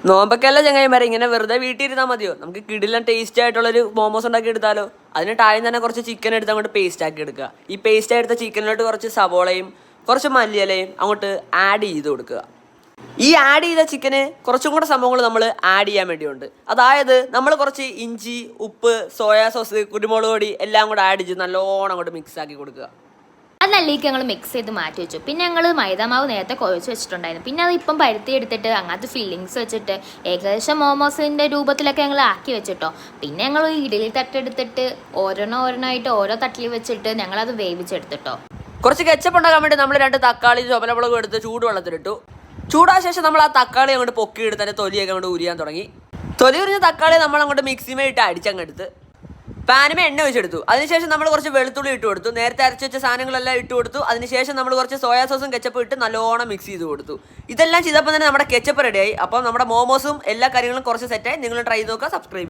നോമ്പൊക്കെയല്ല ചങ്ങായിമാരെ ഇങ്ങനെ വെറുതെ വീട്ടിൽ ഇരുന്നാൽ മതിയോ? നമുക്ക് കിടിലൻ ടേസ്റ്റ് ആയിട്ടുള്ളൊരു മോമോസ് ഉണ്ടാക്കി എടുത്താലോ? അതിന് താഴെ തന്നെ കുറച്ച് ചിക്കൻ എടുത്ത് അങ്ങോട്ട് പേസ്റ്റ് ആക്കി എടുക്കുക. ഈ പേസ്റ്റ് എടുത്ത ചിക്കനിലോട്ട് കുറച്ച് സവോളയും കുറച്ച് മല്ലിയിലയും അങ്ങോട്ട് ആഡ് ചെയ്ത് കൊടുക്കുക. ഈ ആഡ് ചെയ്ത ചിക്കന് കുറച്ചും കൂടെ സംഭവങ്ങൾ നമ്മൾ ആഡ് ചെയ്യാൻ വേണ്ടിയുണ്ട്. അതായത് നമ്മൾ കുറച്ച് ഇഞ്ചി, ഉപ്പ്, സോയാ സോസ്, കുരുമുളക് പൊടി എല്ലാം കൂടെ ആഡ് ചെയ്ത് നല്ലോണം അങ്ങോട്ട് മിക്സ് ആക്കി കൊടുക്കുക. അത് നല്ലേക്ക് ഞങ്ങൾ മിക്സ് ചെയ്ത് മാറ്റി വെച്ചു. പിന്നെ ഞങ്ങൾ മൈദാമാവ് നേരത്തെ കുഴച്ച് വെച്ചിട്ടുണ്ടായിരുന്നു. പിന്നെ അത് ഇപ്പം പരുത്തി എടുത്തിട്ട് അങ്ങനത്തെ ഫില്ലിങ്സ് വെച്ചിട്ട് ഏകദേശം മോമോസിൻ്റെ രൂപത്തിലൊക്കെ ഞങ്ങൾ ആക്കി വെച്ചിട്ടോ. പിന്നെ ഞങ്ങൾ ഇഡലി തട്ടെടുത്തിട്ട് ഓരോന്നായിട്ട് ഓരോ തട്ടിൽ വെച്ചിട്ട് ഞങ്ങളത് വേവിച്ചെടുത്തിട്ടോ. കുറച്ച് കെച്ചപ്പ് ഉണ്ടാക്കാൻ വേണ്ടി നമ്മൾ 2 തക്കാളി ചുവലമുളകും എടുത്ത് ചൂടുവെള്ളത്തിലിട്ടു. ചൂടായ ശേഷം നമ്മൾ ആ തക്കാളി അങ്ങോട്ട് പൊക്കിയെടുത്ത് അതിൻ്റെ തൊലിയൊക്കെ അങ്ങോട്ട് ഉരിയാൻ തുടങ്ങി. തൊലി ഉരിഞ്ഞ തക്കാളി നമ്മൾ അങ്ങോട്ട് മിക്സിമേ ഇട്ട് അടിച്ചങ്ങെടുത്ത് പാനുമേ എണ്ണ വെച്ചെടുത്തു. അതിനുശേഷം നമ്മൾ കുറച്ച് വെളുത്തുള്ളി ഇട്ട് കൊടുത്തു. നേരത്തെ അരച്ച് വെച്ച സാധനങ്ങളെല്ലാം ഇട്ട് കൊടുത്തു. അതിനുശേഷം നമ്മൾ കുറച്ച് സോയാ സോസും കെച്ചപ്പും ഇട്ട് നല്ലോണം മിക്സ് ചെയ്ത് കൊടുത്തു. ഇതെല്ലാം ചെയ്തപ്പോൾ തന്നെ നമ്മുടെ കെച്ചപ്പ് റെഡിയായി. അപ്പം നമ്മുടെ മോമോസും എല്ലാ കാര്യങ്ങളും കുറച്ച് സെറ്റായി. നിങ്ങൾ ട്രൈ ചെയ്ത് നോക്കുക. സബ്സ്ക്രൈബ്